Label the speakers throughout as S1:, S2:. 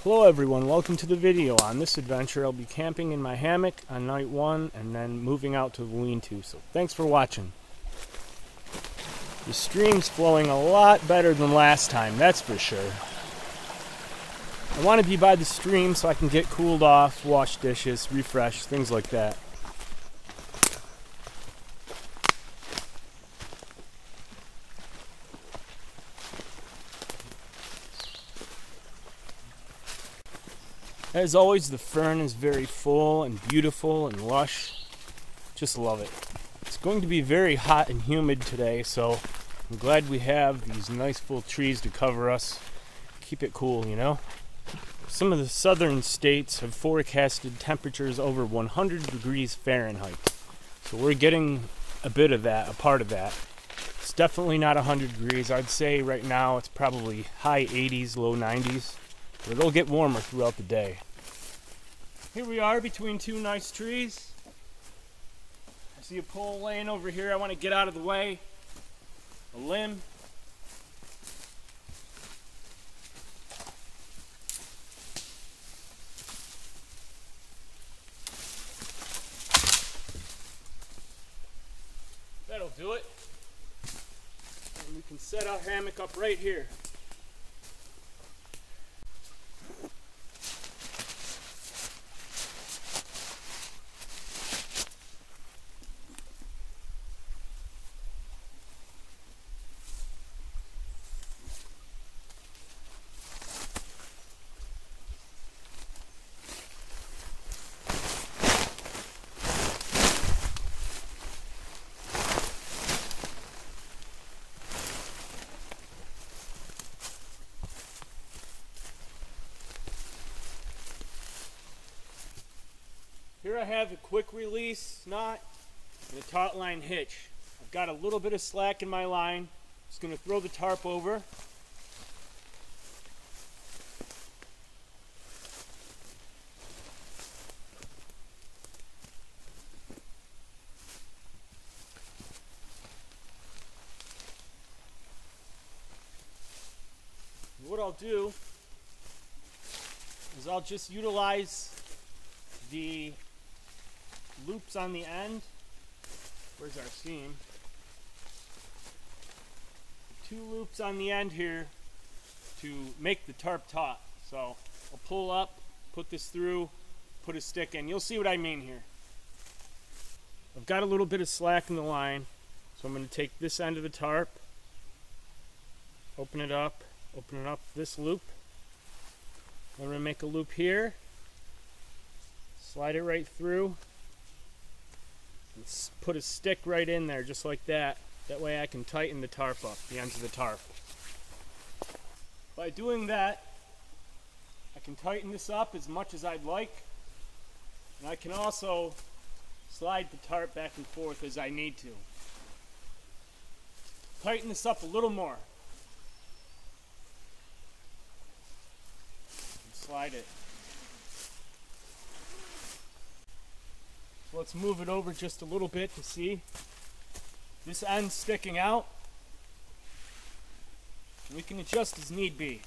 S1: Hello everyone, welcome to the video. On this adventure I'll be camping in my hammock on night 1 and then moving out to the lean-to, so thanks for watching. The stream's flowing a lot better than last time, that's for sure. I want to be by the stream so I can get cooled off, wash dishes, refresh, things like that. As always, the fern is very full and beautiful and lush. Just love it. It's going to be very hot and humid today, so I'm glad we have these nice full trees to cover us. Keep it cool, you know? Some of the southern states have forecasted temperatures over 100 degrees Fahrenheit. So we're getting a bit of that, a part of that. It's definitely not 100 degrees. I'd say right now it's probably high 80s, low 90s. But it'll get warmer throughout the day. Here we are between two nice trees. I see a pole laying over here. I want to get out of the way. A limb. That'll do it. And we can set our hammock up right here. Here I have a quick release knot and a taut line hitch. I've got a little bit of slack in my line. Just going to throw the tarp over. And what I'll do is I'll just utilize the loops on the end. Where's our seam? 2 loops on the end here to make the tarp taut. So I'll pull up, put this through, put a stick in. You'll see what I mean here. I've got a little bit of slack in the line, so I'm going to take this end of the tarp, open it up this loop. I'm going to make a loop here, slide it right through, and put a stick right in there just like that. That way I can tighten the tarp up, the ends of the tarp. By doing that, I can tighten this up as much as I'd like, and I can also slide the tarp back and forth as I need to. Tighten this up a little more. And slide it. Let's move it over just a little bit to see this end sticking out. We can adjust as need be.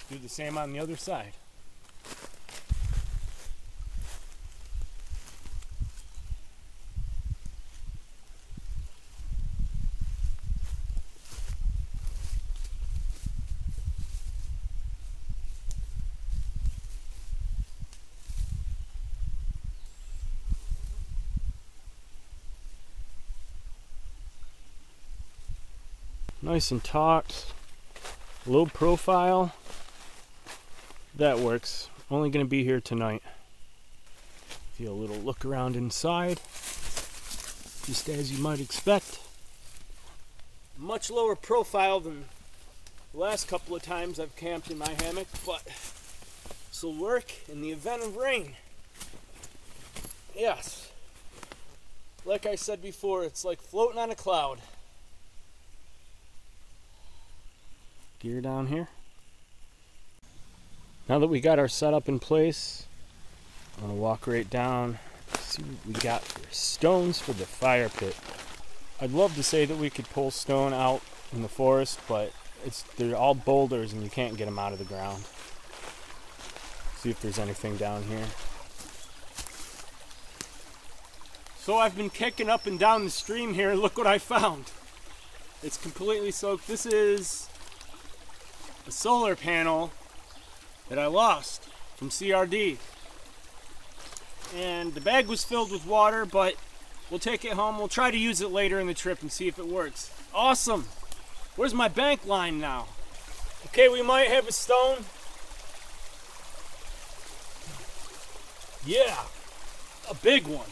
S1: Do the same on the other side. Nice and taut. Low profile. That works. Only going to be here tonight. Give you a little look around inside. Just as you might expect. Much lower profile than the last couple of times I've camped in my hammock, but this will work in the event of rain. Yes. Like I said before, it's like floating on a cloud. Gear down here. Now that we got our setup in place, I'm gonna walk right down, see what we got for stones for the fire pit. I'd love to say that we could pull stone out in the forest, but they're all boulders and you can't get them out of the ground. See if there's anything down here. So I've been kicking up and down the stream here, and look what I found. It's completely soaked. This is a solar panel that I lost from CRD. And the bag was filled with water, but we'll take it home. We'll try to use it later in the trip and see if it works. Awesome! Where's my bank line now? Okay, we might have a stone. Yeah, a big one.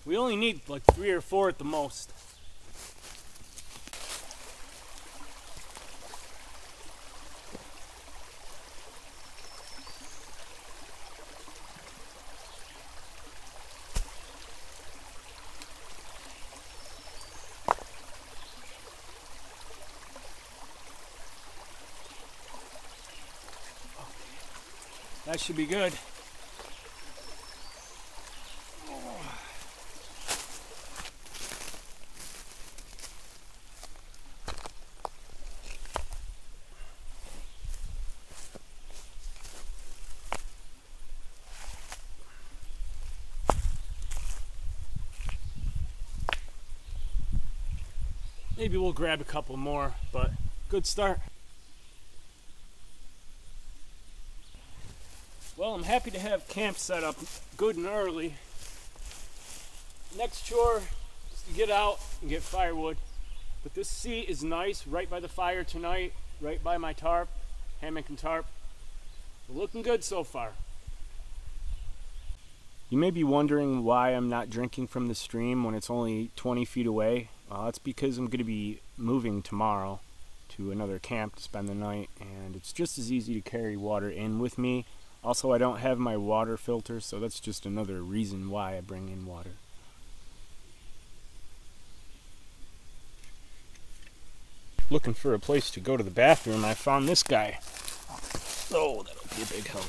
S1: We only need like 3 or 4 at the most. That should be good. Maybe we'll grab a couple more, but good start. Well, I'm happy to have camp set up good and early. Next chore is to get out and get firewood. But this seat is nice, right by the fire tonight, right by my tarp, hammock and tarp. We're looking good so far. You may be wondering why I'm not drinking from the stream when it's only 20 feet away. It's because I'm going to be moving tomorrow to another camp to spend the night, and it's just as easy to carry water in with me. Also, I don't have my water filter, so that's just another reason why I bring in water. Looking for a place to go to the bathroom, I found this guy. Oh, that'll be a big help.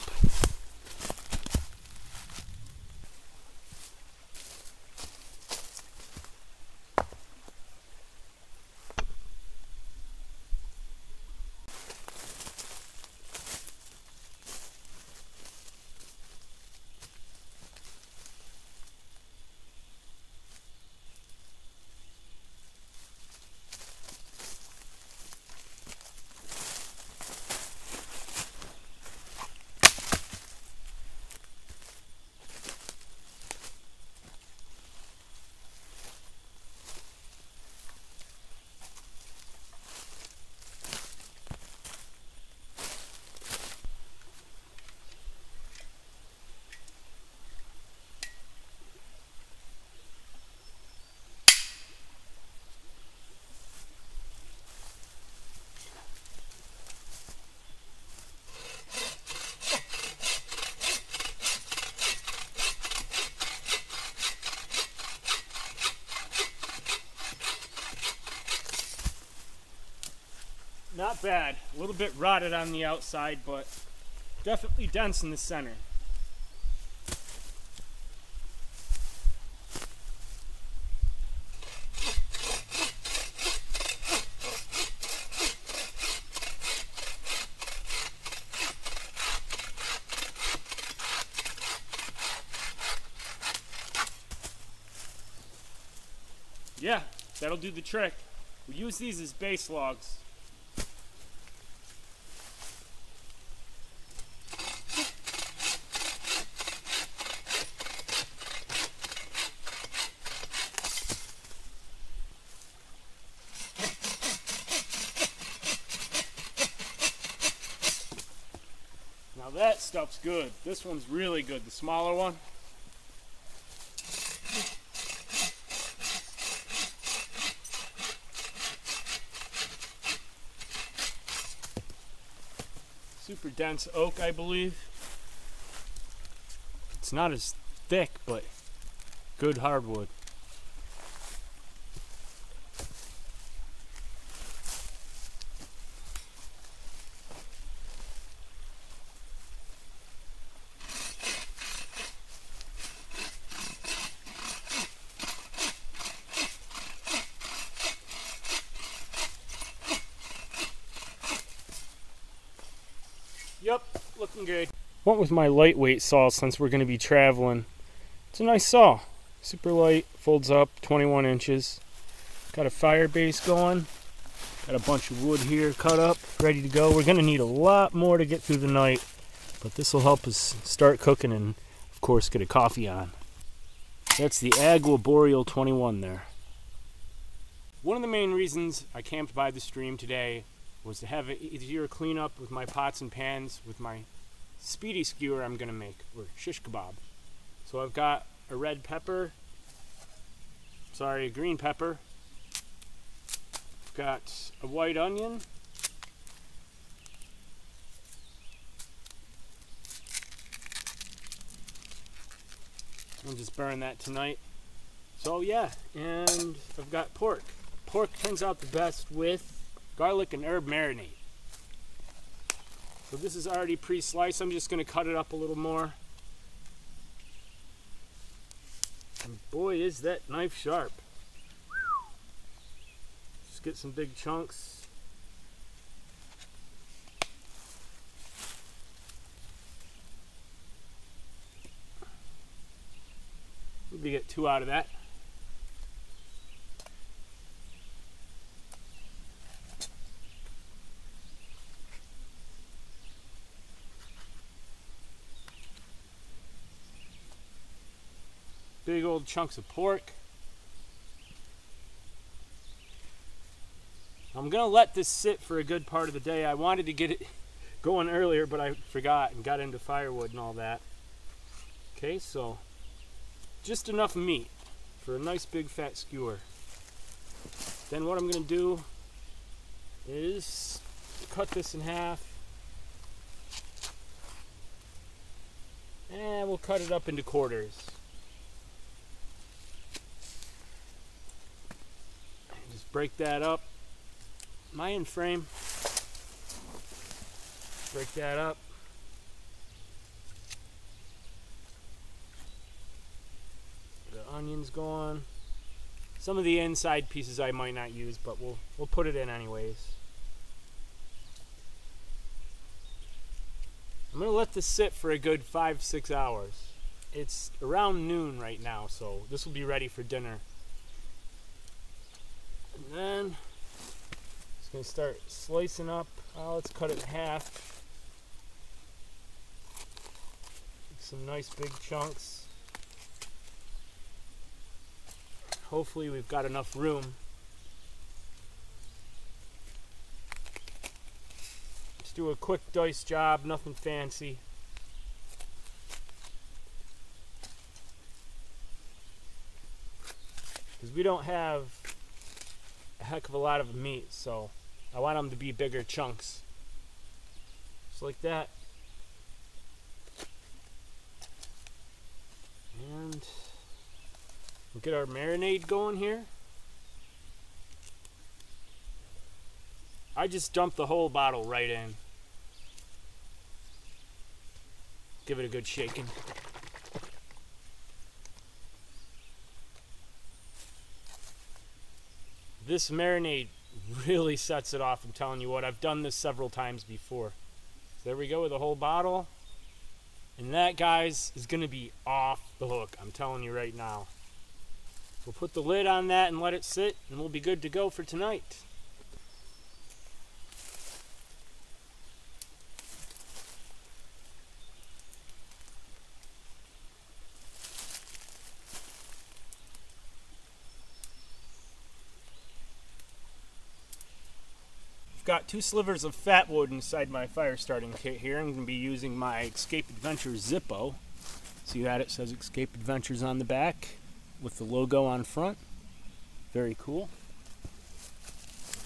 S1: Not bad. A little bit rotted on the outside, but definitely dense in the center. Yeah, that'll do the trick. We use these as base logs. Now that stuff's good. This one's really good, the smaller one. Super dense oak, I believe. It's not as thick, but good hardwood. Yep, looking good. Went with my lightweight saw since we're going to be traveling. It's a nice saw. Super light, folds up, 21 inches. Got a fire base going. Got a bunch of wood here cut up, ready to go. We're going to need a lot more to get through the night, but this will help us start cooking and, of course, get a coffee on. That's the Agua Boreal 21 there. One of the main reasons I camped by the stream today was to have an easier cleanup with my pots and pans with my speedy skewer I'm going to make, or shish kebab. So I've got a green pepper. I've got a white onion. I'll just burn that tonight. So yeah, and I've got pork. Pork turns out the best with garlic and herb marinade. So this is already pre-sliced. I'm just going to cut it up a little more. And boy, is that knife sharp. Just get some big chunks. Maybe get 2 out of that. Big old chunks of pork. I'm gonna let this sit for a good part of the day. I wanted to get it going earlier, but I forgot and got into firewood and all that. Okay, so just enough meat for a nice big fat skewer. Then what I'm gonna do is cut this in half. And we'll cut it up into quarters. Break that up. Mayan frame. Break that up. The onions going. Some of the inside pieces I might not use, but we'll put it in anyways. I'm gonna let this sit for a good 5-6 hours. It's around noon right now, so this will be ready for dinner. And then it's going to start slicing up. Let's cut it in half. Some nice big chunks. Hopefully we've got enough room. Just do a quick dice job, nothing fancy. Because we don't have a heck of a lot of meat, so I want them to be bigger chunks. Just like that. And we'll get our marinade going here. I just dumped the whole bottle right in. Give it a good shaking. This marinade really sets it off, I'm telling you what. I've done this several times before. So there we go with the whole bottle. And that, guys, is going to be off the hook, I'm telling you right now. We'll put the lid on that and let it sit, and we'll be good to go for tonight. got 2 slivers of fat wood inside my fire starting kit here. I'm going to be using my Escape Adventures Zippo. See that? It says Escape Adventures on the back with the logo on front. Very cool.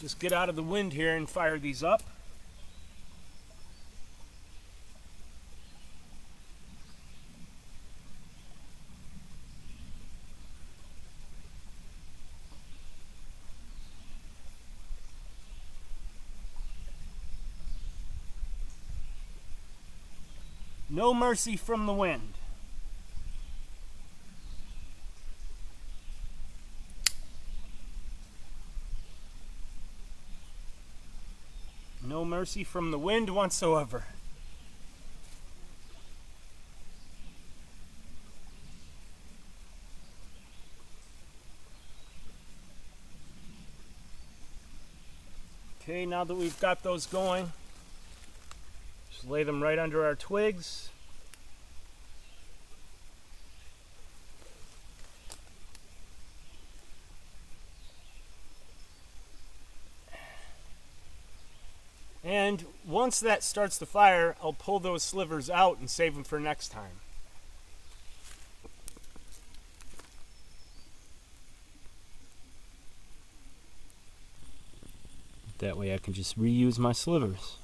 S1: Just get out of the wind here and fire these up. No mercy from the wind. No mercy from the wind whatsoever. Okay, now that we've got those going, just lay them right under our twigs. And once that starts to fire, I'll pull those slivers out and save them for next time. That way I can just reuse my slivers.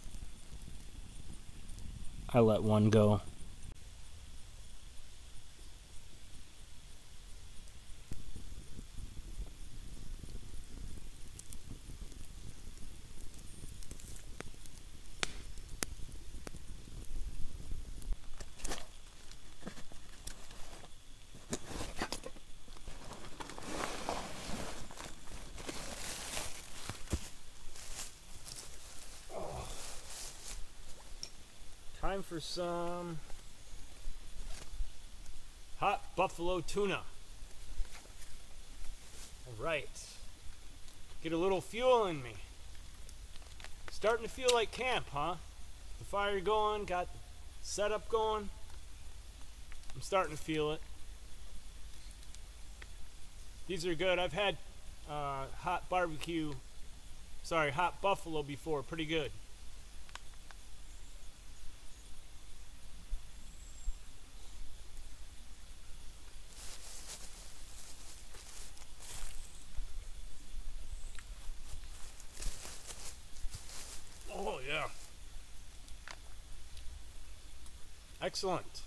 S1: I let one go. Time for some hot buffalo tuna. All right, get a little fuel in me. Starting to feel like camp, huh? The fire going, got the setup going. I'm starting to feel it. These are good. I've had hot buffalo before, pretty good. Oh yeah. Excellent.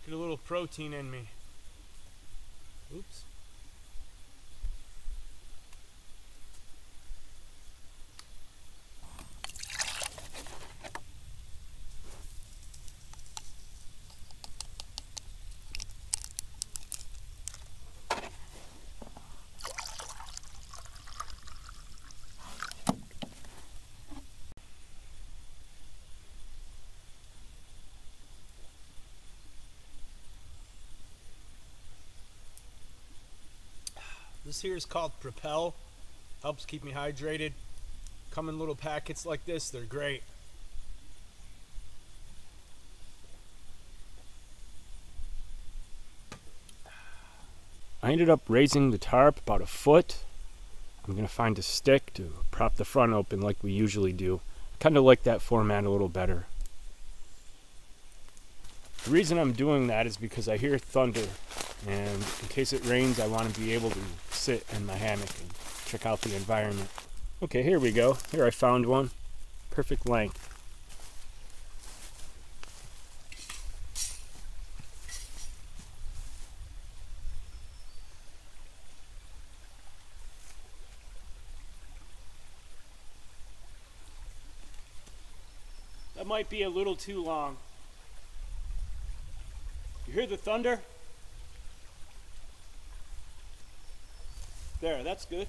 S1: Get a little protein in me. Oops. This here is called Propel. Helps keep me hydrated. Come in little packets like this, they're great. I ended up raising the tarp about a foot. I'm gonna find a stick to prop the front open like we usually do. I kind of like that format a little better. The reason I'm doing that is because I hear thunder, and in case it rains, I want to be able to sit in my hammock and check out the environment. Okay, here we go. Here I found one. Perfect length. That might be a little too long. You hear the thunder? There, that's good.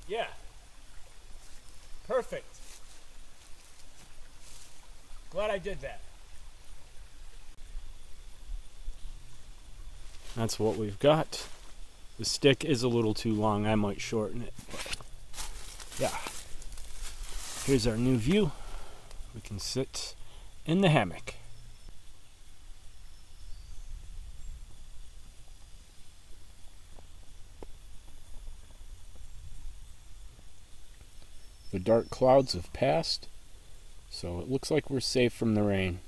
S1: Yeah. Perfect. Glad I did that. That's what we've got. The stick is a little too long. I might shorten it. Yeah. Here's our new view. We can sit in the hammock. The dark clouds have passed, so it looks like we're safe from the rain.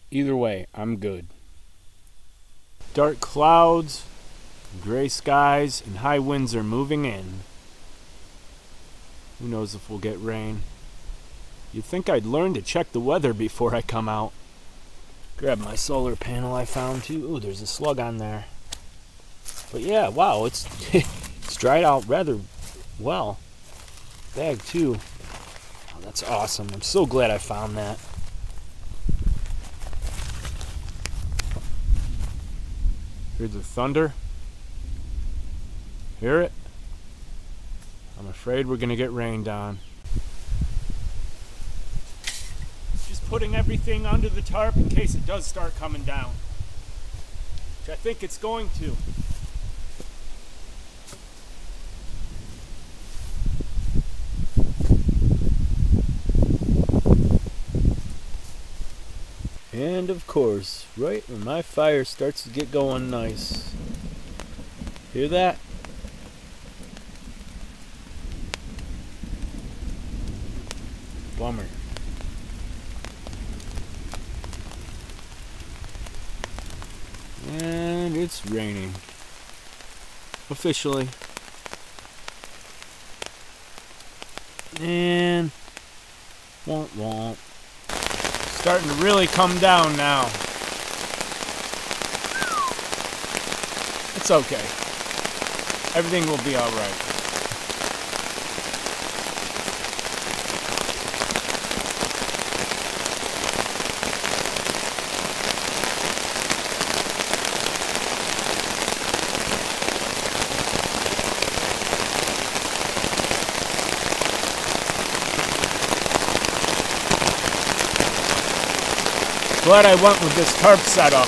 S1: Either way, I'm good. Dark clouds, gray skies, and high winds are moving in. Who knows if we'll get rain? You'd think I'd learn to check the weather before I come out. Grab my solar panel I found too. Ooh, there's a slug on there. But yeah, wow, it's it's dried out rather well. Bag too. Oh, that's awesome. I'm so glad I found that. Hear the thunder? Hear it? I'm afraid we're gonna get rained on. Just putting everything under the tarp in case it does start coming down. Which I think it's going to. And of course, right when my fire starts to get going nice. Hear that? Bummer. And it's raining. Officially. And womp womp. Starting to really come down now. It's okay. Everything will be alright. Glad I went with this tarp setup.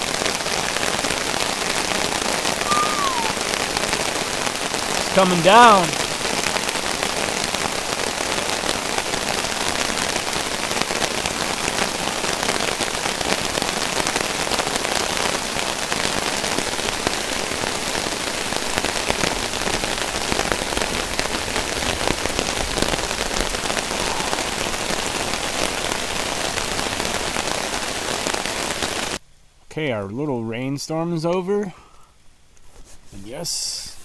S1: It's coming down. Okay, our little rainstorm is over. And yes,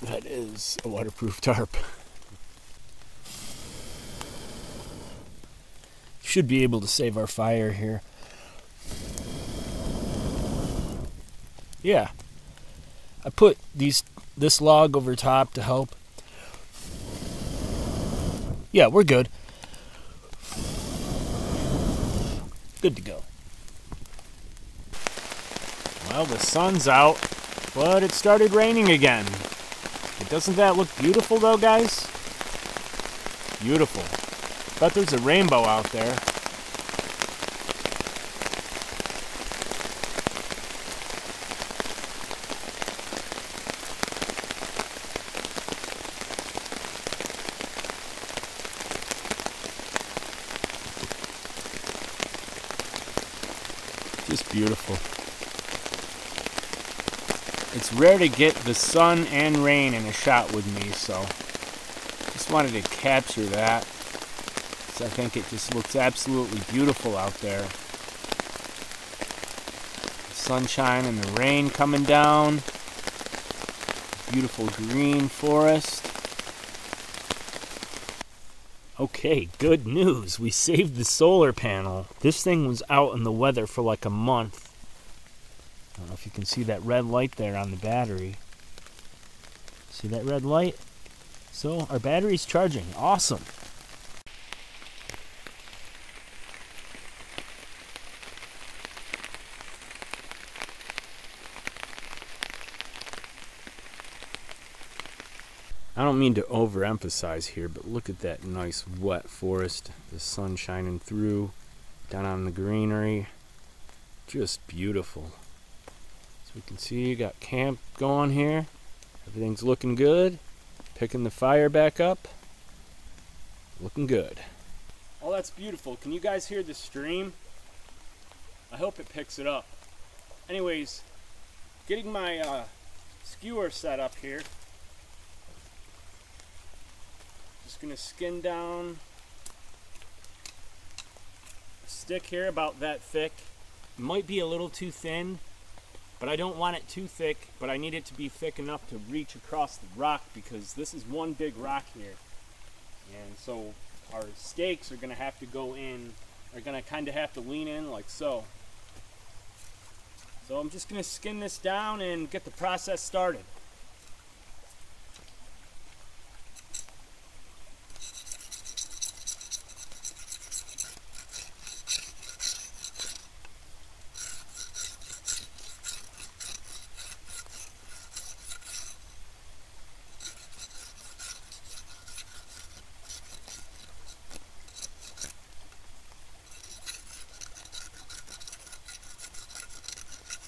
S1: that is a waterproof tarp. Should be able to save our fire here. Yeah, I put this log over top to help. Yeah, we're good. Good to go. Well, the sun's out, but it started raining again. Doesn't that look beautiful though, guys? Beautiful. Bet there's a rainbow out there. Just beautiful. It's rare to get the sun and rain in a shot with me, so just wanted to capture that. So I think it just looks absolutely beautiful out there. The sunshine and the rain coming down. Beautiful green forest. Okay, good news. We saved the solar panel. This thing was out in the weather for like a month. I don't know if you can see that red light there on the battery. See that red light? So our battery's charging. Awesome. I don't mean to overemphasize here, but look at that nice wet forest. The sun shining through, down on the greenery. Just beautiful. As we can see, you got camp going here. Everything's looking good. Picking the fire back up. Looking good. Oh, that's beautiful. Can you guys hear the stream? I hope it picks it up. Anyways, getting my skewer set up here. Just gonna skin down a stick here about that thick. It might be a little too thin, but I don't want it too thick, but I need it to be thick enough to reach across the rock, because this is one big rock here. And so our stakes are gonna have to go in, are gonna kinda have to lean in like so. So I'm just gonna skin this down and get the process started.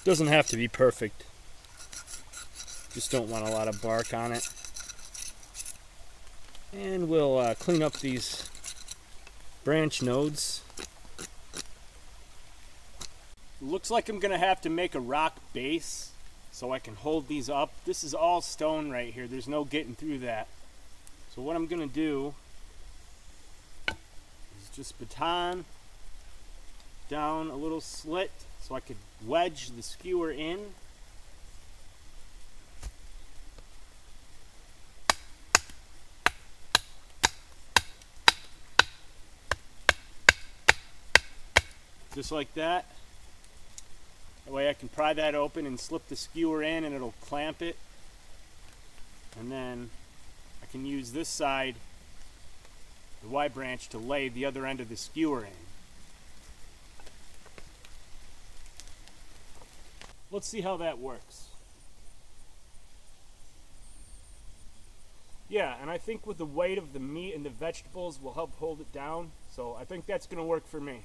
S1: Doesn't have to be perfect. Just don't want a lot of bark on it. And we'll clean up these branch nodes. Looks like I'm gonna have to make a rock base so I can hold these up. This is all stone right here. There's no getting through that. So what I'm gonna do is just baton down a little slit so I could wedge the skewer in. Just like that. That way I can pry that open and slip the skewer in and it'll clamp it. And then I can use this side, the Y branch, to lay the other end of the skewer in. Let's see how that works. Yeah, and I think with the weight of the meat and the vegetables will help hold it down. So I think that's gonna work for me.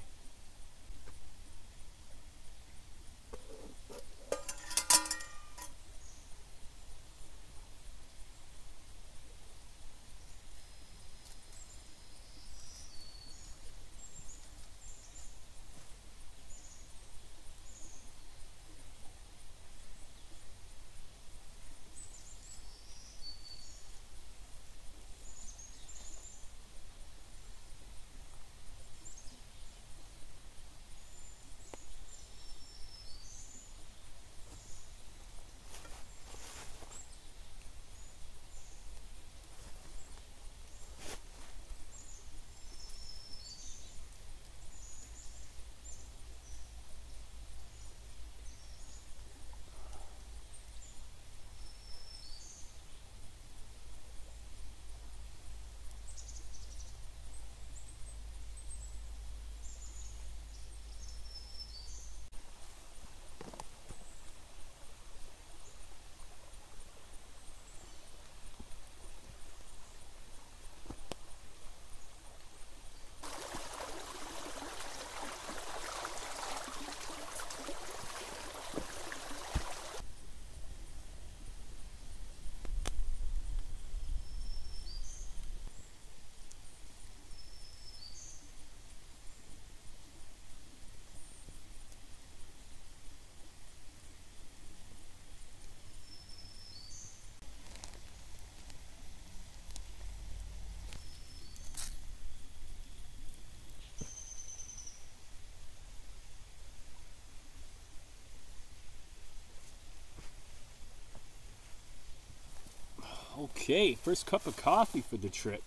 S1: Okay, first cup of coffee for the trip.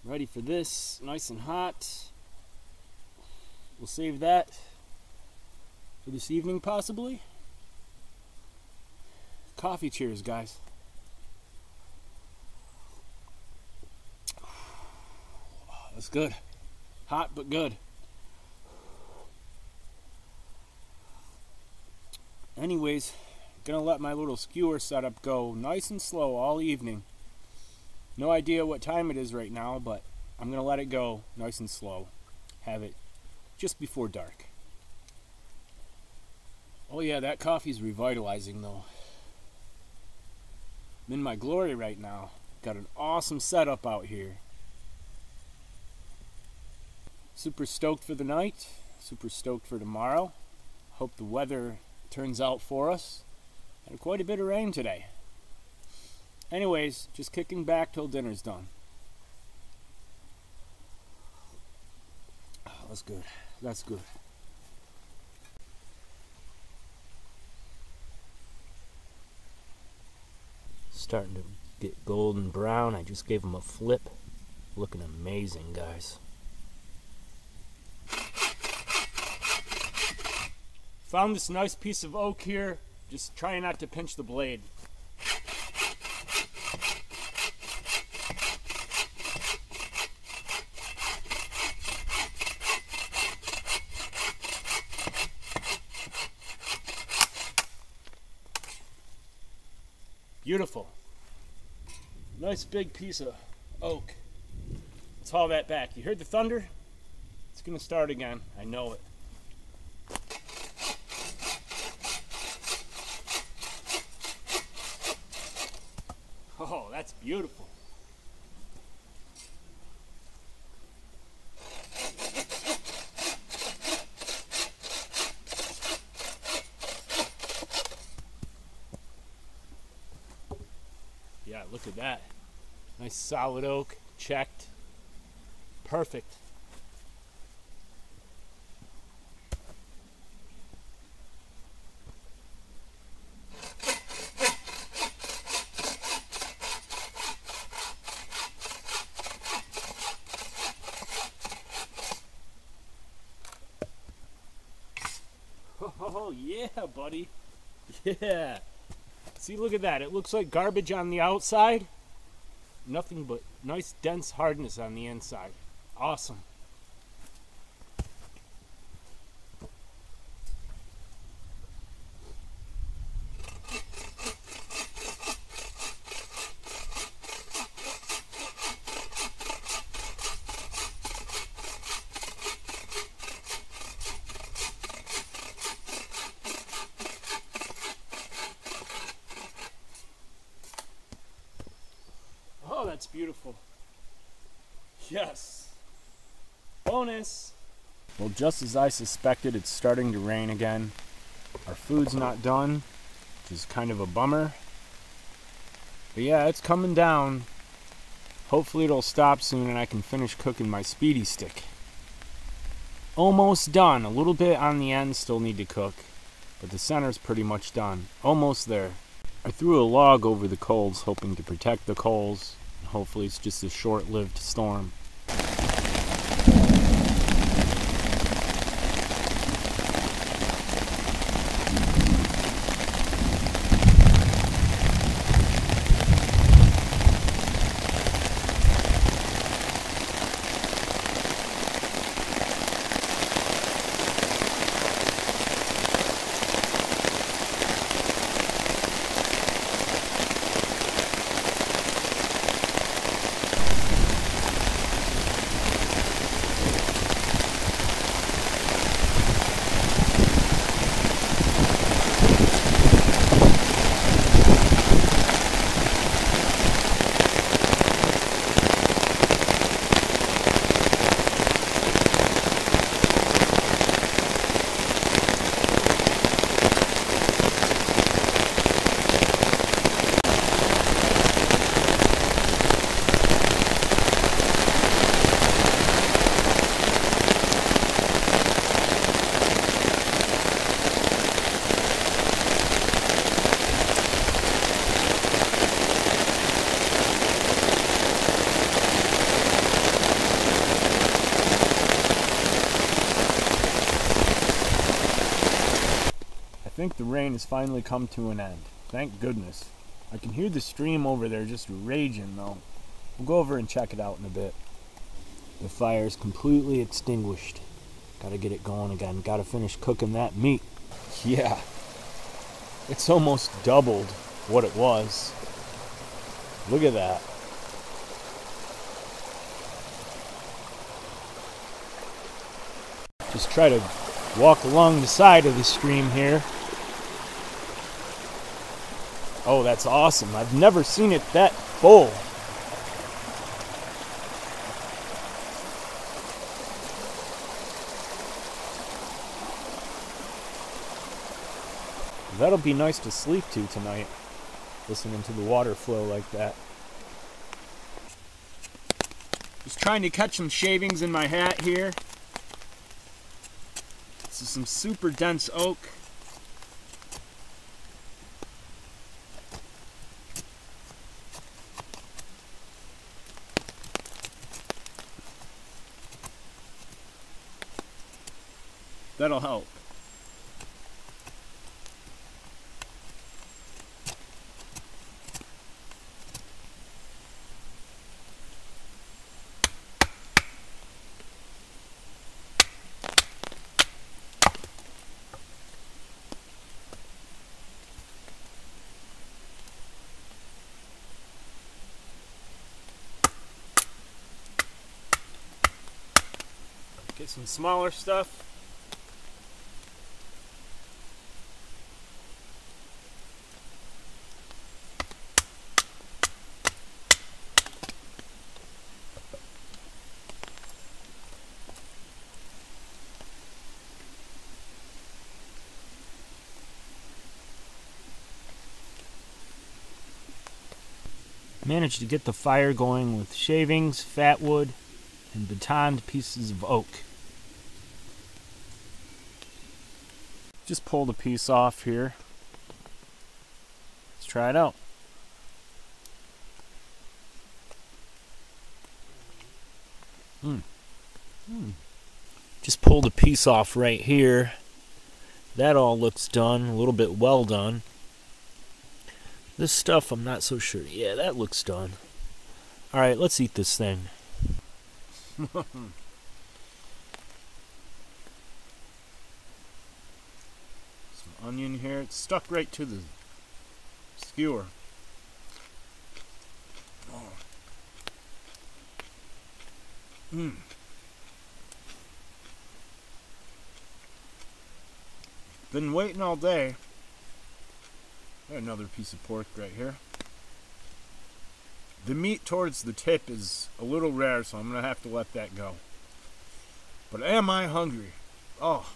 S1: Ready for this, nice and hot. We'll save that for this evening, possibly. Coffee cheers, guys. That's good. Hot but good. Anyways, gonna let my little skewer setup go nice and slow all evening. No idea what time it is right now, but I'm gonna let it go nice and slow. Have it just before dark. Oh yeah, that coffee's revitalizing though. I'm in my glory right now. Got an awesome setup out here. Super stoked for the night. Super stoked for tomorrow. Hope the weather turns out for us. Had quite a bit of rain today. Anyways, just kicking back till dinner's done. that's good. That's good. Starting to get golden brown. I just gave them a flip. Looking amazing, guys. Found this nice piece of oak here. Just trying not to pinch the blade. Beautiful. Nice big piece of oak. Let's haul that back. You heard the thunder? It's gonna start again. I know it. Oh, that's beautiful. Yeah, look at that. Nice solid oak, checked. Perfect. Oh yeah, buddy. Yeah. See, look at that. It looks like garbage on the outside. Nothing but nice dense hardness on the inside. Awesome. Oh, that's beautiful. Yes. Bonus. Well, just as I suspected, it's starting to rain again. Our food's not done, which is kind of a bummer. But yeah, it's coming down. Hopefully it'll stop soon and I can finish cooking my speedy stick. Almost done. A little bit on the end still need to cook, but the center's pretty much done. Almost there. I threw a log over the coals hoping to protect the coals. Hopefully it's just a short-lived storm. I think the rain has finally come to an end. Thank goodness. I can hear the stream over there just raging though. We'll go over and check it out in a bit. The fire is completely extinguished. Gotta get it going again. Gotta finish cooking that meat. Yeah. It's almost doubled what it was. Look at that. Just try to walk along the side of the stream here. Oh, that's awesome. I've never seen it that full. That'll be nice to sleep to tonight, listening to the water flow like that. Just trying to catch some shavings in my hat here. This is some super dense oak. That'll help. Get some smaller stuff. Managed to get the fire going with shavings, fat wood, and batoned pieces of oak. Just pulled a piece off here. Let's try it out. Just pulled a piece off right here. That all looks done, a little bit well done. This stuff, I'm not so sure. Yeah, that looks done. Alright, let's eat this thing. Some onion here. It's stuck right to the skewer. Oh. Been waiting all day. Got another piece of pork right here. The meat towards the tip is a little rare, so I'm going to have to let that go. But am I hungry? Oh.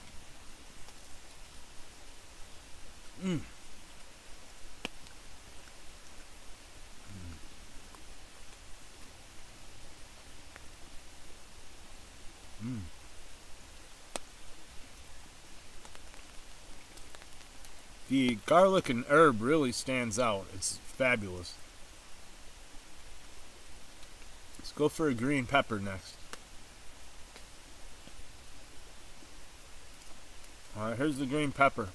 S1: The garlic and herb really stands out. It's fabulous. Let's go for a green pepper next. Alright, here's the green pepper.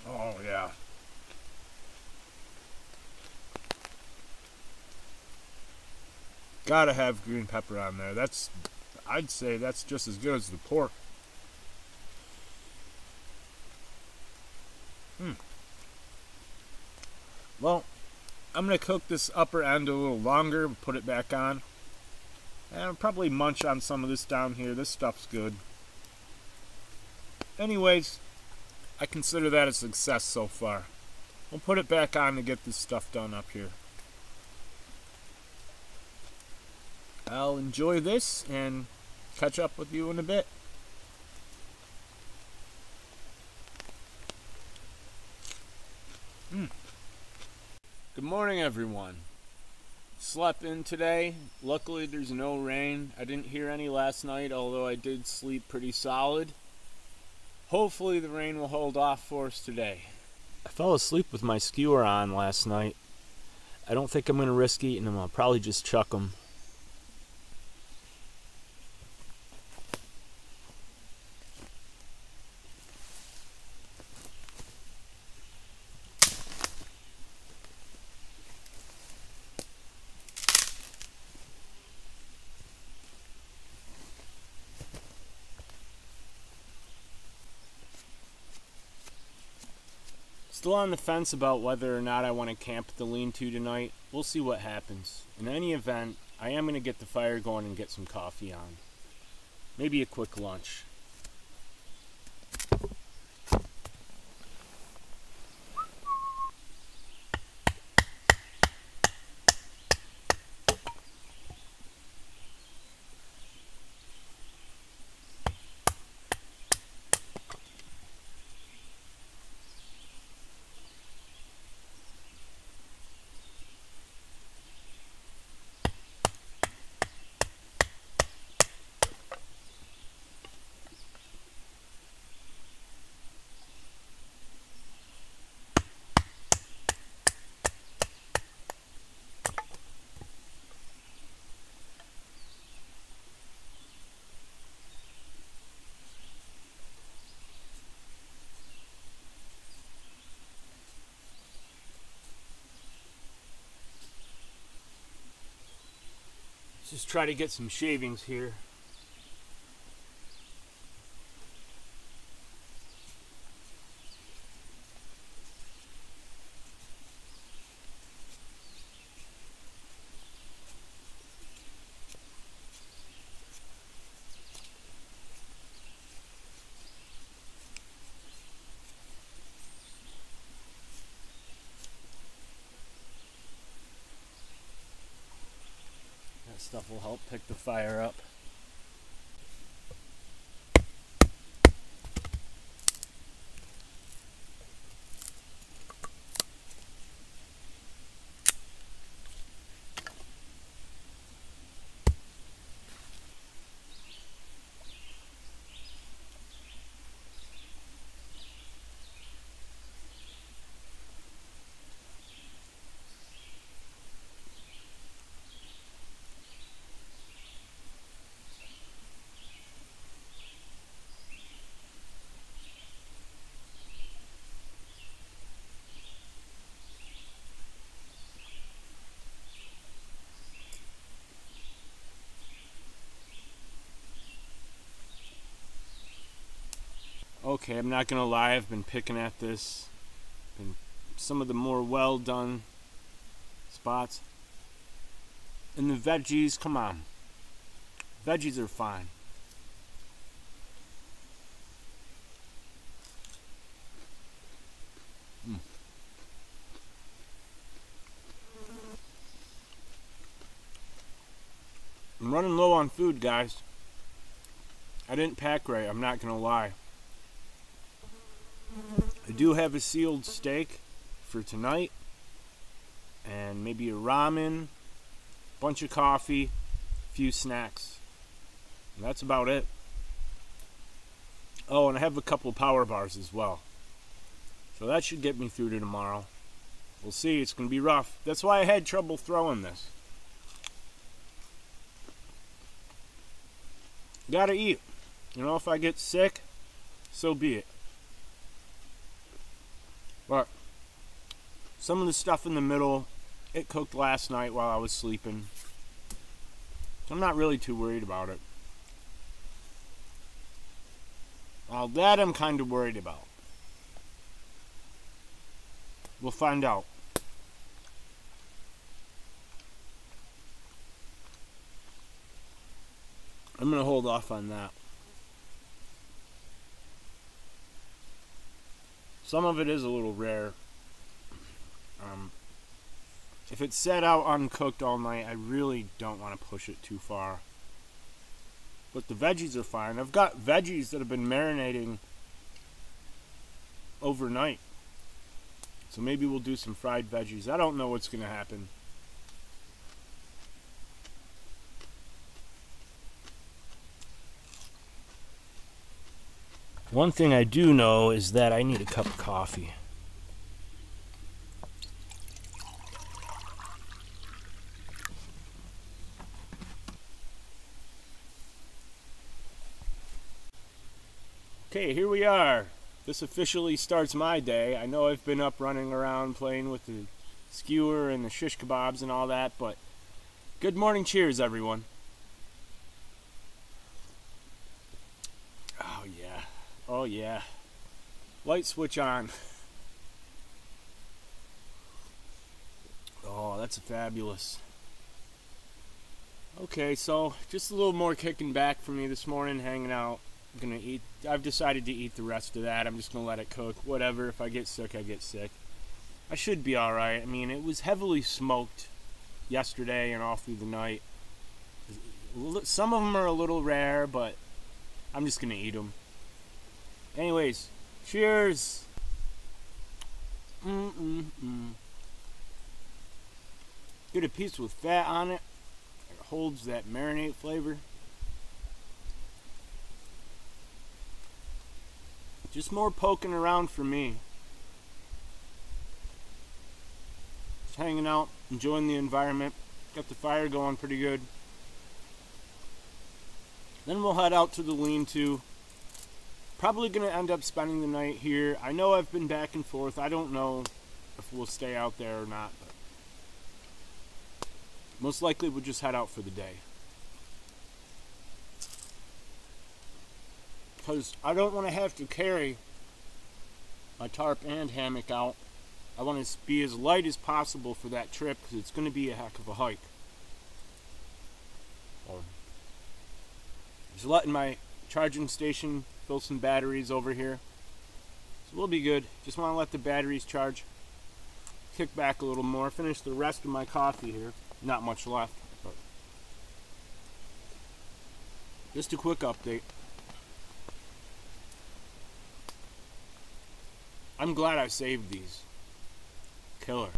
S1: Oh, yeah. Gotta have green pepper on there. I'd say that's just as good as the pork. Well, I'm gonna cook this upper end a little longer, put it back on. And I'll probably munch on some of this down here. This stuff's good. Anyways, I consider that a success so far. We'll put it back on to get this stuff done up here. I'll enjoy this and catch up with you in a bit. Good morning, everyone. Slept in today. Luckily there's no rain. I didn't hear any last night, although I did sleep pretty solid. Hopefully the rain will hold off for us today. I fell asleep with my skewer on last night. I don't think I'm going to risk eating them. I'll probably just chuck them. Still on the fence about whether or not I want to camp at the lean-to tonight. We'll see what happens. In any event, I am going to get the fire going and get some coffee on. Maybe a quick lunch. Just try to get some shavings here. That stuff will help pick the fire up. Okay, I'm not gonna lie, I've been picking at this in some of the more well done spots. And the veggies, come on. Veggies are fine. I'm running low on food, guys. I didn't pack right, I'm not gonna lie. I do have a sealed steak for tonight, and maybe a ramen, bunch of coffee, a few snacks. And that's about it. Oh, and I have a couple power bars as well. So that should get me through to tomorrow. We'll see, it's going to be rough. That's why I had trouble throwing this. Gotta eat. You know, if I get sick, so be it. But some of the stuff in the middle, it cooked last night while I was sleeping. So I'm not really too worried about it. Now that I'm kind of worried about. We'll find out. I'm going to hold off on that. Some of it is a little rare. If it's set out uncooked all night, I really don't want to push it too far. But the veggies are fine. I've got veggies that have been marinating overnight. So maybe we'll do some fried veggies. I don't know what's going to happen. One thing I do know is that I need a cup of coffee. Okay, here we are. This officially starts my day. I know I've been up running around playing with the skewer and the shish kebabs and all that, but good morning cheers, everyone. Oh yeah. Oh yeah. Light switch on. Oh, that's fabulous. Okay, so just a little more kicking back for me this morning, hanging out. I'm gonna eat. I've decided to eat the rest of that. I'm just gonna let it cook. Whatever. If I get sick, I get sick. I should be all right. I mean, it was heavily smoked yesterday and all through the night. Some of them are a little rare, but I'm just gonna eat them. Anyways, cheers. Get a piece with fat on it. It holds that marinade flavor. Just more poking around for me. Just hanging out, enjoying the environment. Got the fire going pretty good. Then we'll head out to the lean-to. Probably going to end up spending the night here. I know I've been back and forth. I don't know if we'll stay out there or not. But most likely we'll just head out for the day. because I don't want to have to carry my tarp and hammock out. I want to be as light as possible for that trip because it's going to be a heck of a hike. Just letting my charging station fill some batteries over here. So we'll be good. Just want to let the batteries charge. Kick back a little more. Finish the rest of my coffee here. Not much left, but just a quick update. I'm glad I saved these. Killer.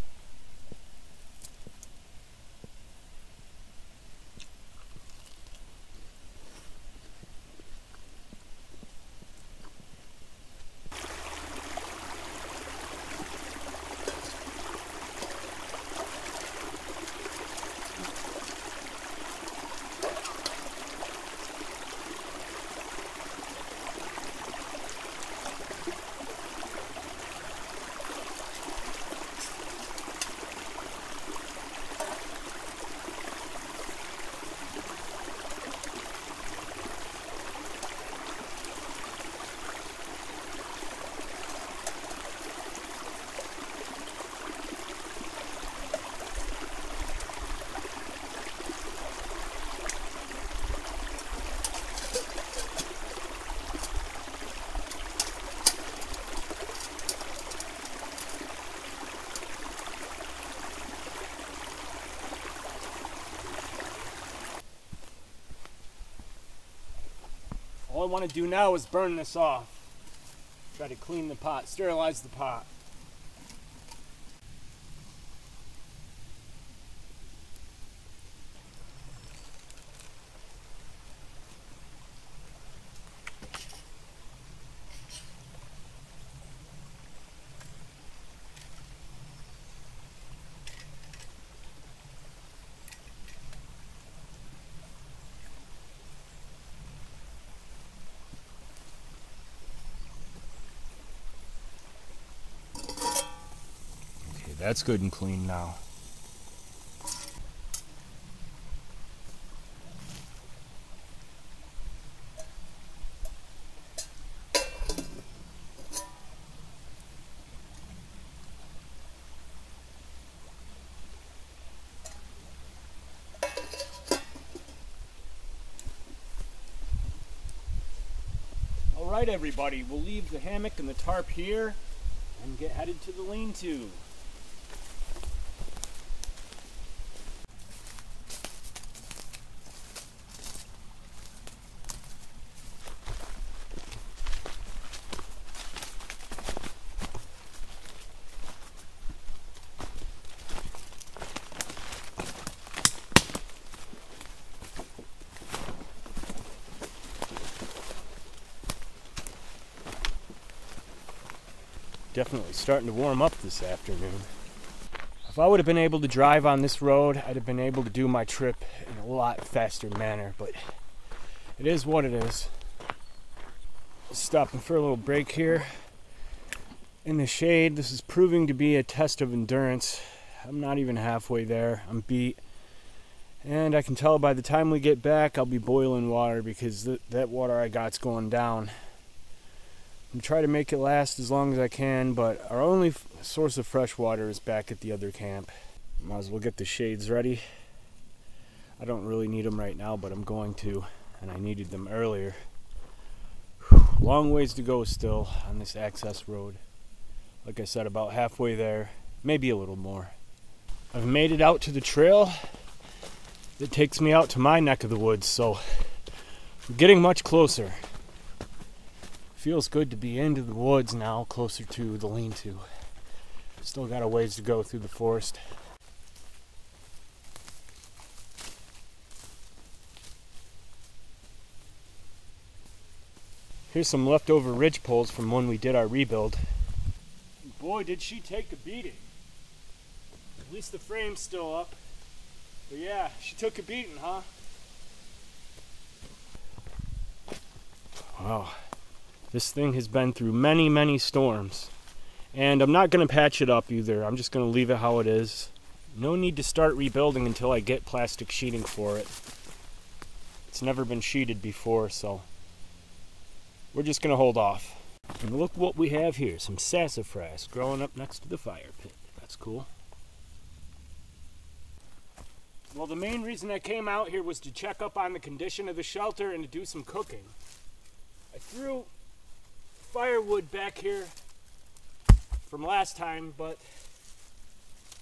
S1: All I want to do now is burn this off. Try to clean the pot, sterilize the pot. That's good and clean now. All right, everybody, we'll leave the hammock and the tarp here and get headed to the lean-to. Definitely starting to warm up this afternoon. If I would have been able to drive on this road, I'd have been able to do my trip in a lot faster manner, but it is what it is. Stopping for a little break here in the shade. This is proving to be a test of endurance. I'm not even halfway there. I'm beat. And I can tell by the time we get back, I'll be boiling water because that water I got's going down. I'm trying to make it last as long as I can, but our only source of fresh water is back at the other camp. Might as well get the shades ready. I don't really need them right now, but I'm going to, and I needed them earlier. Long ways to go still on this access road. Like I said, about halfway there, maybe a little more. I've made it out to the trail that takes me out to my neck of the woods, so I'm getting much closer. Feels good to be into the woods now, closer to the lean-to. Still got a ways to go through the forest. Here's some leftover ridge poles from when we did our rebuild. Boy, did she take a beating. At least the frame's still up. But yeah, she took a beating, huh? Wow. This thing has been through many, many storms. And I'm not going to patch it up either. I'm just going to leave it how it is. No need to start rebuilding until I get plastic sheeting for it. It's never been sheeted before, so we're just gonna hold off. And look what we have here, some sassafras growing up next to the fire pit. That's cool. Well, the main reason I came out here was to check up on the condition of the shelter and to do some cooking. I threw firewood back here from last time, but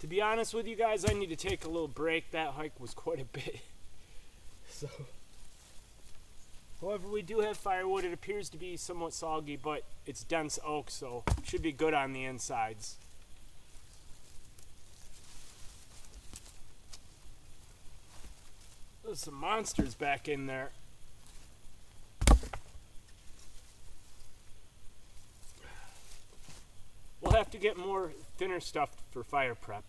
S1: to be honest with you guys, I need to take a little break. That hike was quite a bit. So, however, we do have firewood. It appears to be somewhat soggy, but it's dense oak, so it should be good on the insides. There's some monsters back in there. We'll have to get more thinner stuff for fire prep.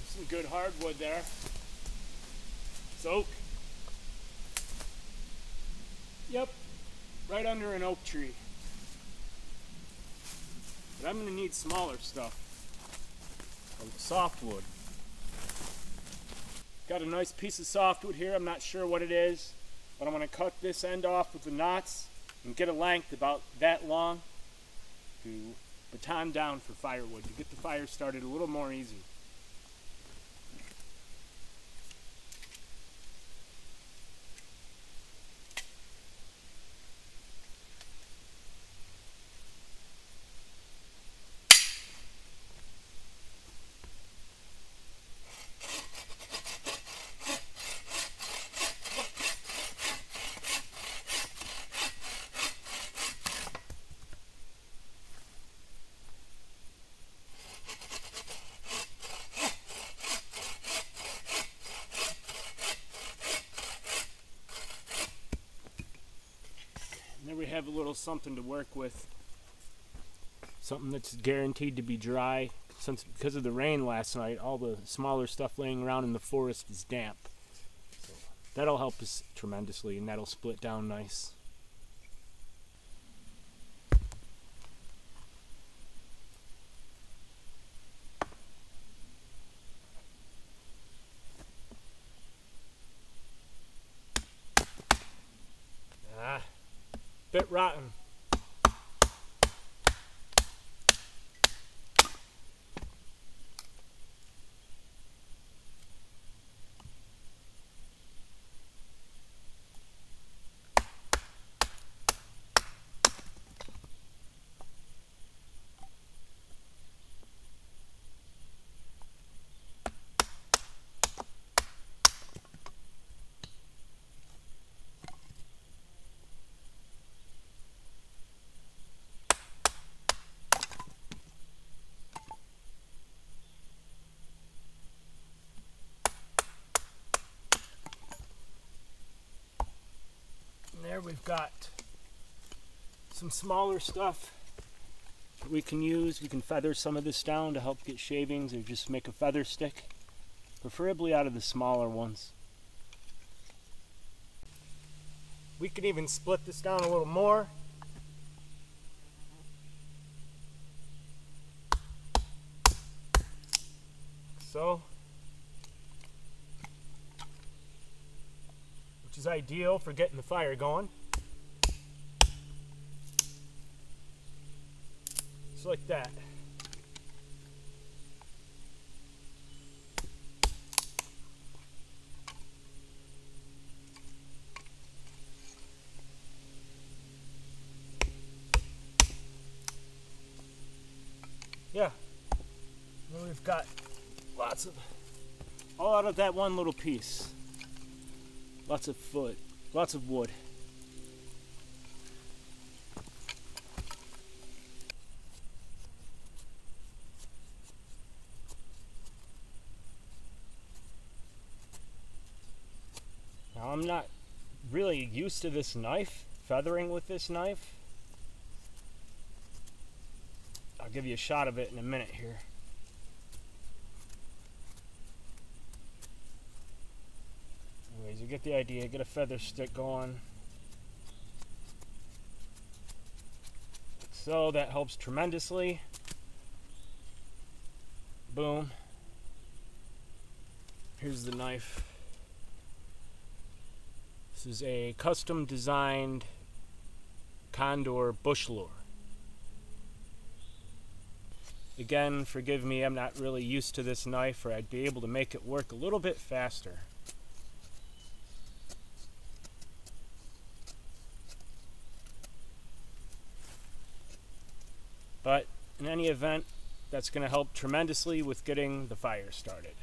S1: Some good hardwood there. It's oak. Yep, right under an oak tree. But I'm going to need smaller stuff. Softwood. Got a nice piece of softwood here. I'm not sure what it is, but I'm going to cut this end off with the knots and get a length about that long to baton down for firewood to get the fire started a little more easy. There we have a little something to work with. Something that's guaranteed to be dry. Since because of the rain last night, all the smaller stuff laying around in the forest is damp. So that'll help us tremendously, and that'll split down nice. Bit rotten. There we've got some smaller stuff that we can use. We can feather some of this down to help get shavings or just make a feather stick, preferably out of the smaller ones. We can even split this down a little more. So. Which is ideal for getting the fire going. Just like that. Yeah. Then we've got lots of, all out of that one little piece. Lots of wood. Now I'm not really used to this knife, feathering with this knife. I'll give you a shot of it in a minute here. Anyways, you get the idea. Get a feather stick going. So that helps tremendously. Boom. Here's the knife. This is a custom designed condor bush lure. Again, forgive me, I'm not really used to this knife, or I'd be able to make it work a little bit faster. But in any event, that's going to help tremendously with getting the fire started.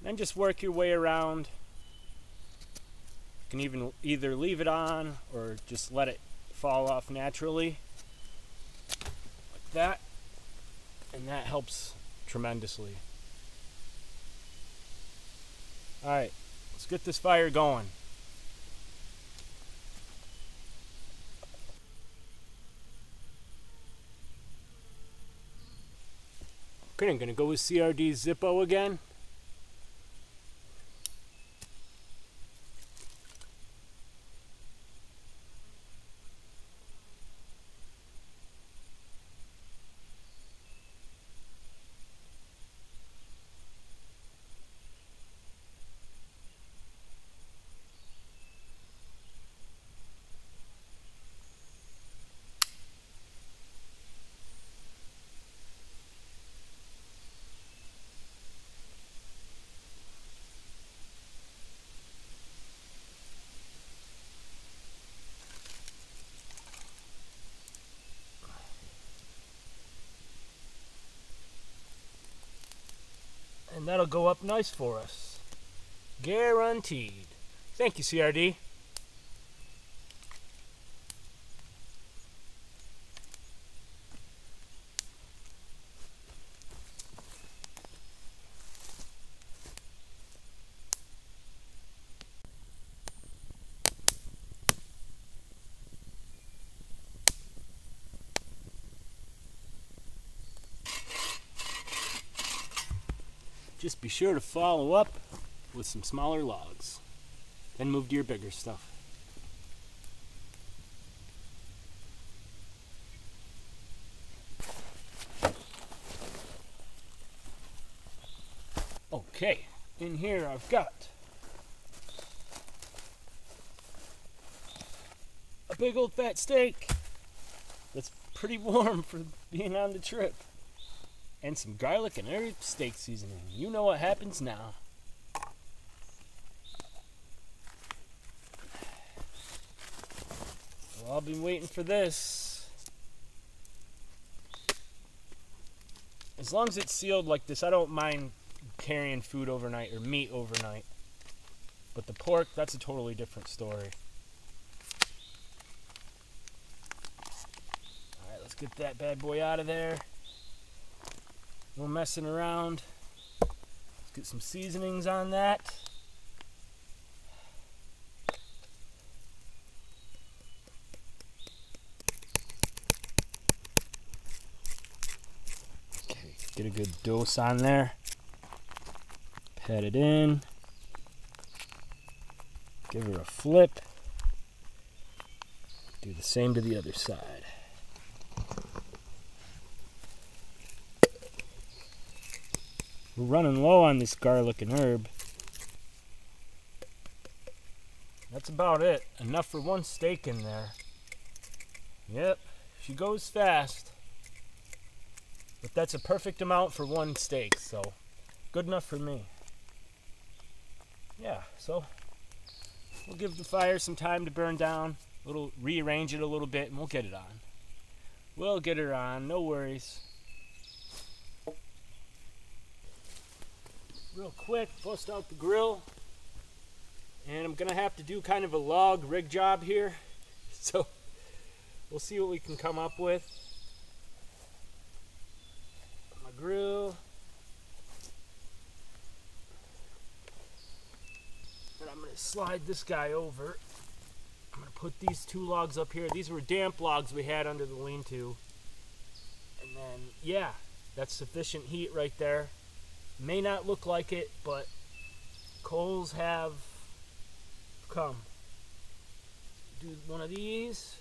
S1: And then just work your way around. You can even either leave it on or just let it fall off naturally, like that. And that helps tremendously. Alright, let's get this fire going. Okay, I'm going to go with CRD Zippo again. And that'll go up nice for us. Guaranteed. Thank you, CRD. Just be sure to follow up with some smaller logs. Then move to your bigger stuff. Okay, in here I've got a big old fat steak that's pretty warm for being on the trip. And some garlic and herb steak seasoning. You know what happens now. Well, I've been waiting for this. As long as it's sealed like this, I don't mind carrying food overnight or meat overnight. But the pork, that's a totally different story. Alright, let's get that bad boy out of there. No messing around. Let's get some seasonings on that. Okay, get a good dose on there. Pat it in. Give her a flip. Do the same to the other side. We're running low on this garlic and herb. That's about it. Enough for one steak in there. Yep, she goes fast. But that's a perfect amount for one steak, so good enough for me. Yeah, so we'll give the fire some time to burn down. We'll rearrange it a little bit and we'll get it on. We'll get her on, no worries. Real quick, bust out the grill. And I'm gonna have to do kind of a log rig job here. So we'll see what we can come up with. My grill. And I'm gonna slide this guy over. I'm gonna put these two logs up here. These were damp logs we had under the lean-to. And then, yeah, that's sufficient heat right there. May not look like it, but coals have come. Do one of these.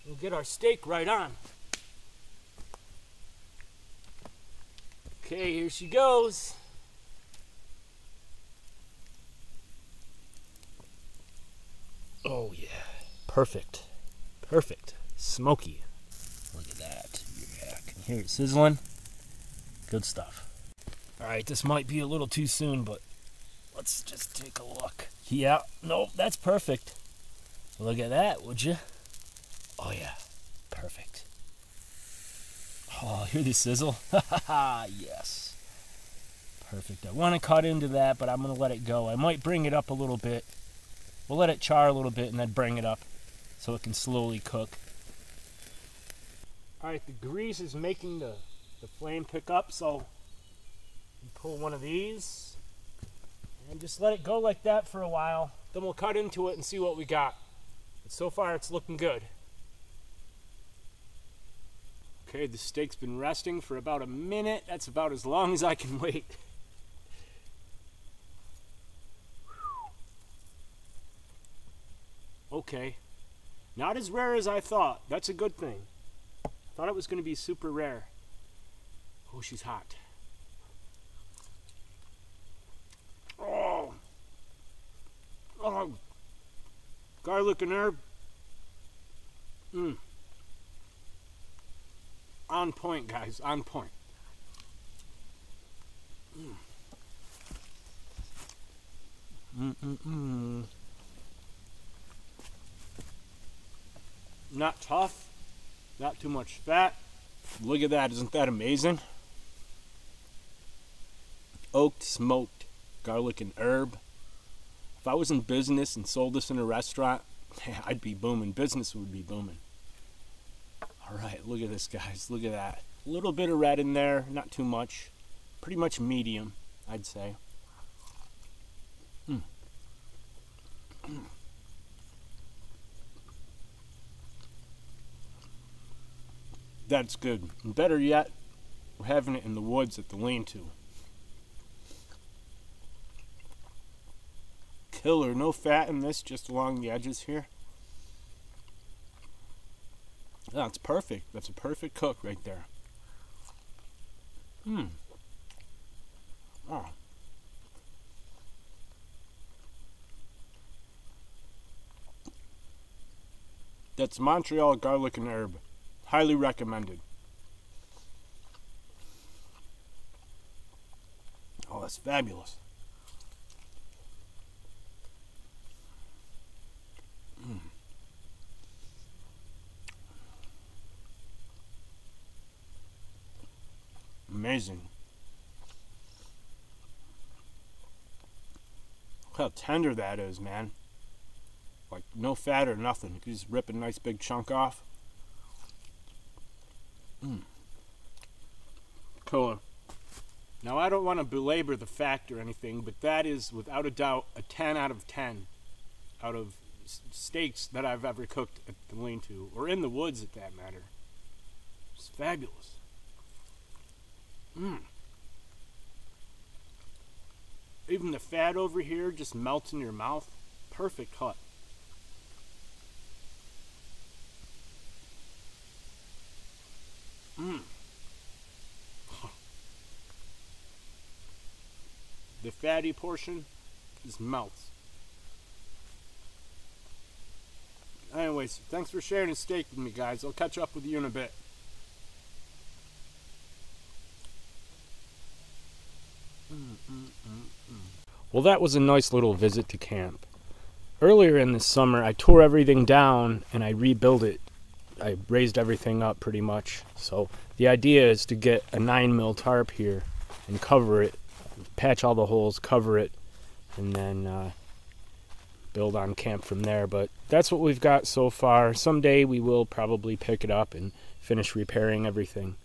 S1: We'll get our steak right on. Okay, here she goes. Oh yeah, perfect, perfect, smoky. Look at that. Yeah, can you hear it sizzling? Good stuff. All right, this might be a little too soon, but let's just take a look. Yeah, nope, that's perfect. Look at that, would you? Oh yeah, perfect. Oh, hear the sizzle? Yes. Perfect. I want to cut into that, but I'm going to let it go. I might bring it up a little bit. We'll let it char a little bit and then bring it up so it can slowly cook. Alright, the grease is making the flame pick up, so you pull one of these and just let it go like that for a while. Then we'll cut into it and see what we got. But so far it's looking good. Okay, the steak's been resting for about a minute. That's about as long as I can wait. Okay, not as rare as I thought. That's a good thing. I thought it was going to be super rare. Oh, she's hot. Oh, garlic and herb. On point, guys, on point. Not tough, not too much fat. Look at that, isn't that amazing? Oaked, smoked, garlic and herb. If I was in business and sold this in a restaurant, I'd be booming. Business would be booming. Alright, look at this, guys. Look at that. A little bit of red in there, not too much. Pretty much medium, I'd say. That's good. And better yet, we're having it in the woods at the lean-to. Killer. No fat in this, just along the edges here. That's perfect. That's a perfect cook right there. Oh. That's Montreal garlic and herb. Highly recommended. Oh, that's fabulous. Amazing. Look how tender that is, man. Like no fat or nothing. You can just rip a nice big chunk off. Cool. Now I don't want to belabor the fact or anything, but that is without a doubt a 10 out of 10 out of steaks that I've ever cooked at the lean-to, or in the woods at that matter. It's fabulous. Even the fat over here just melts in your mouth. Perfect cut. The fatty portion just melts. Anyways, thanks for sharing a steak with me, guys. I'll catch up with you in a bit. Well, that was a nice little visit to camp. Earlier in the summer, I tore everything down and I rebuilt it. I raised everything up pretty much. So the idea is to get a 9mm tarp here and cover it, patch all the holes, cover it, and then build on camp from there. But that's what we've got so far. Someday we will probably pick it up and finish repairing everything.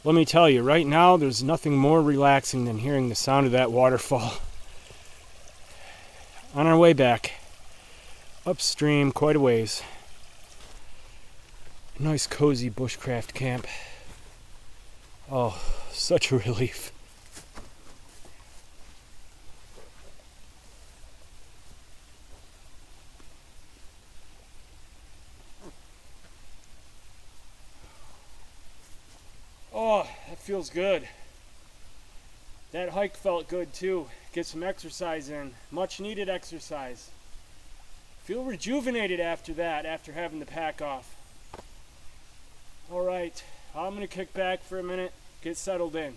S1: Let me tell you, right now there's nothing more relaxing than hearing the sound of that waterfall. on our way back upstream quite a ways. Nice cozy bushcraft camp. Oh, such a relief. Oh, that feels good. That hike felt good too. Get some exercise in. Much needed exercise. Feel rejuvenated after that, after having the pack off. Alright, I'm going to kick back for a minute, get settled in.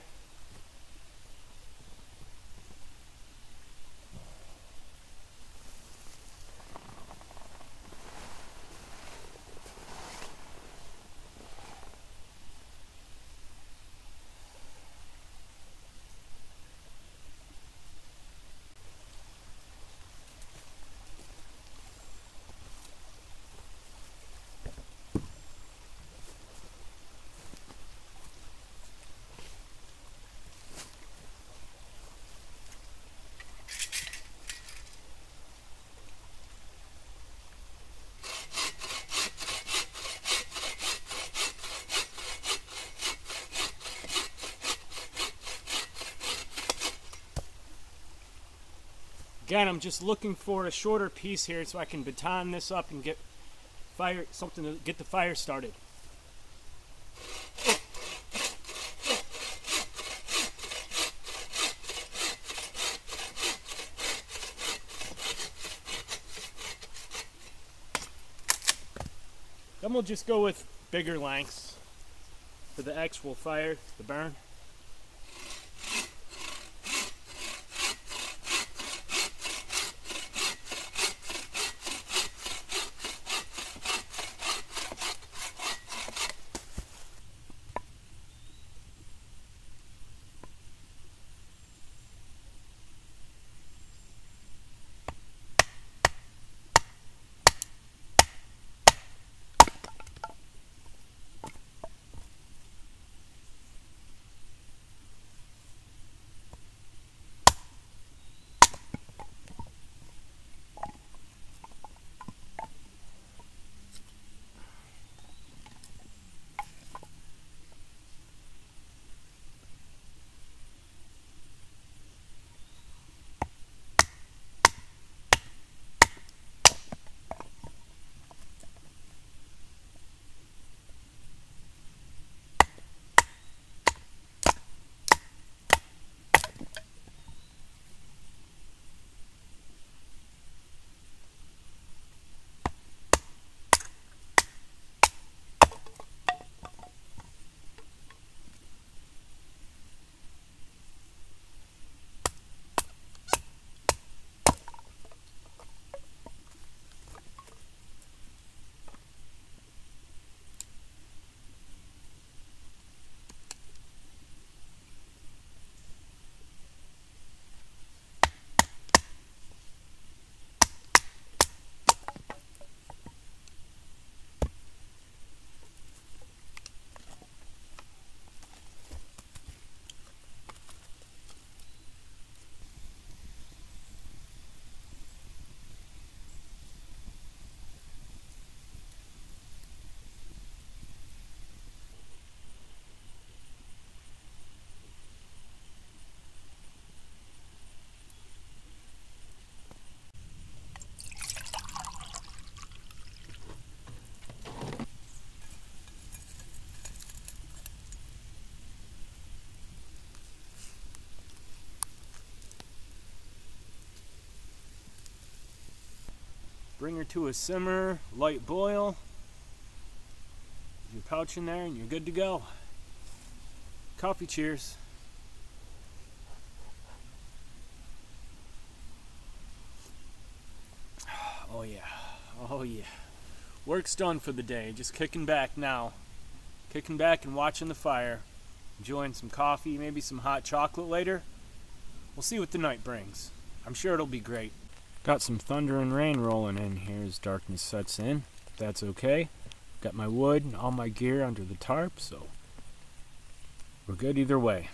S1: Again, I'm just looking for a shorter piece here so I can baton this up and get something to get the fire started. Then we'll just go with bigger lengths for the actual fire, the burn. Bring her to a simmer, light boil. Put your pouch in there and you're good to go. Coffee cheers. Oh yeah, oh yeah. Work's done for the day, just kicking back now. Kicking back and watching the fire. Enjoying some coffee, maybe some hot chocolate later. We'll see what the night brings. I'm sure it'll be great. Got some thunder and rain rolling in here as darkness sets in. That's okay. Got my wood and all my gear under the tarp, so we're good either way.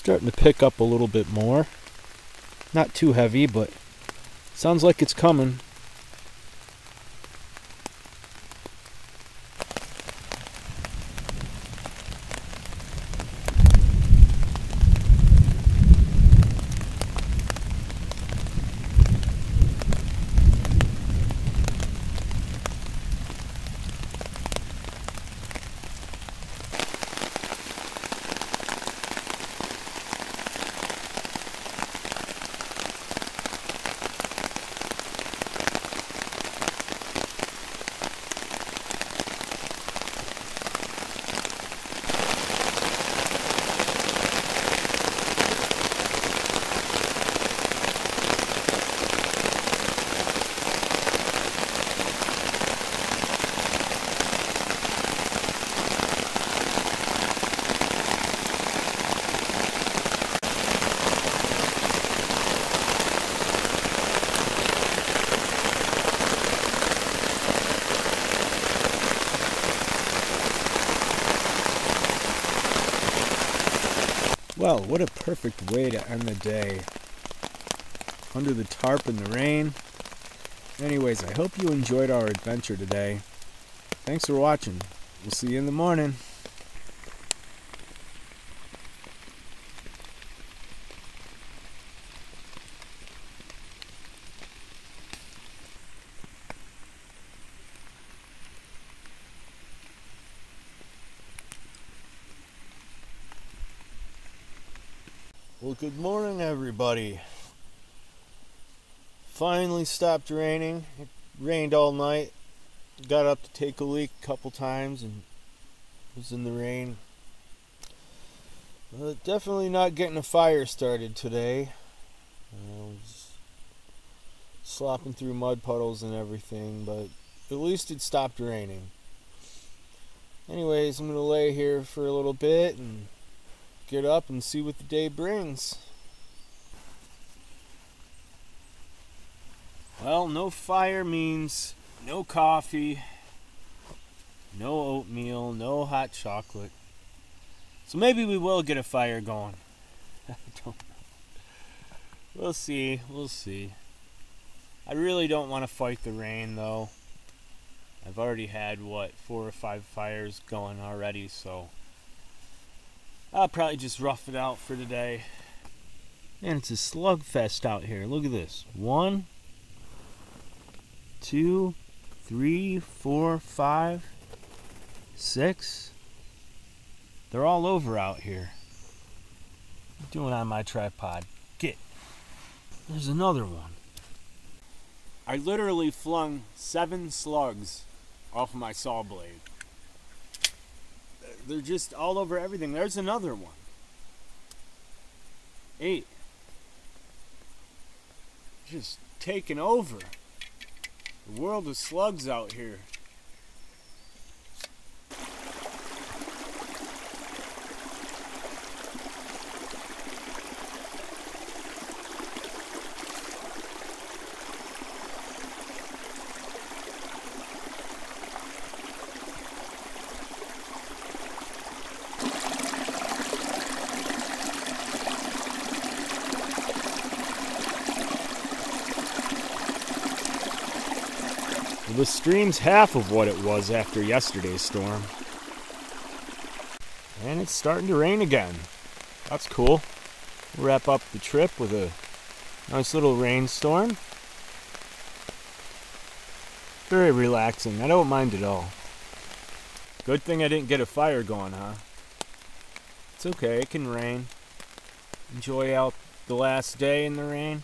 S1: Starting to pick up a little bit more. Not too heavy, but sounds like it's coming. Well, what a perfect way to end the day. Under the tarp in the rain. Anyways, I hope you enjoyed our adventure today. Thanks for watching. We'll see you in the morning. Well, good morning, everybody. Finally stopped raining. It rained all night. Got up to take a leak a couple times and was in the rain. Definitely not getting a fire started today. Was slopping through mud puddles and everything, but at least it stopped raining. Anyways, I'm going to lay here for a little bit and get up and see what the day brings. Well, no fire means no coffee, no oatmeal, no hot chocolate. So maybe we will get a fire going. I don't know. We'll see, we'll see. I really don't want to fight the rain though. I've already had, 4 or 5 fires going already, so I'll probably just rough it out for today. Man, it's a slugfest out here. Look at this. 1, 2, 3, 4, 5, 6. They're all over out here. What am I doing on my tripod? Get. There's another one. I literally flung 7 slugs off of my saw blade. They're just all over everything. There's another one. 8. Just taking over. The world of slugs out here. The stream's half of what it was after yesterday's storm. And it's starting to rain again. That's cool. We'll wrap up the trip with a nice little rainstorm. Very relaxing. I don't mind at all. Good thing I didn't get a fire going, huh? It's okay, it can rain. Enjoy out the last day in the rain.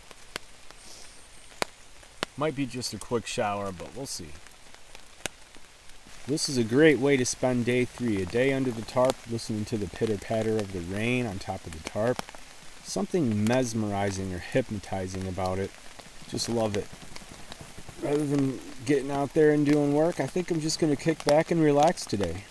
S1: Might be just a quick shower, but we'll see. This is a great way to spend day 3. A day under the tarp, listening to the pitter-patter of the rain on top of the tarp. Something mesmerizing or hypnotizing about it. Just love it. Rather than getting out there and doing work, I think I'm just going to kick back and relax today.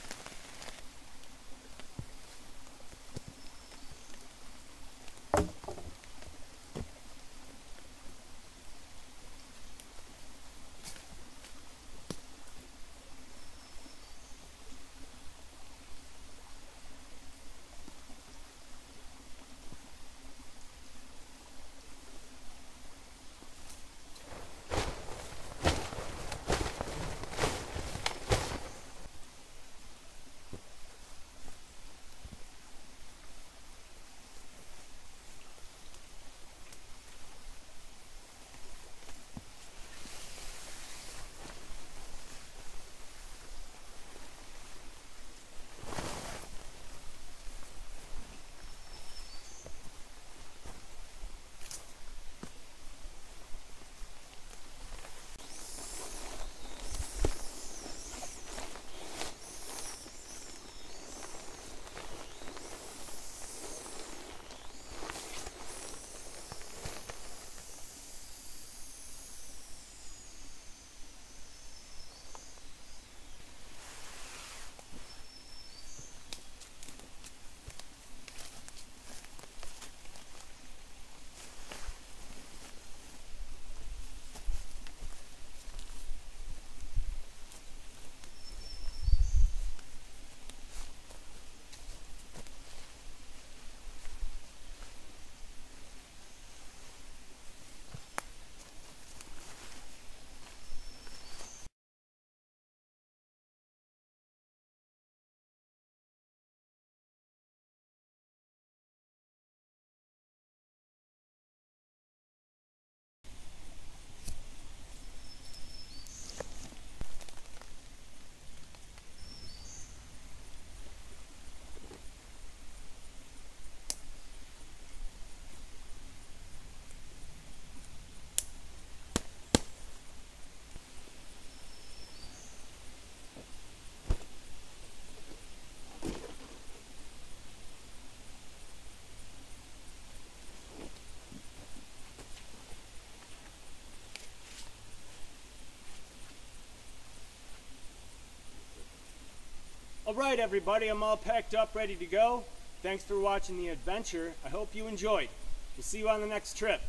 S1: Alright everybody, I'm all packed up, ready to go. Thanks for watching the adventure. I hope you enjoyed. We'll see you on the next trip.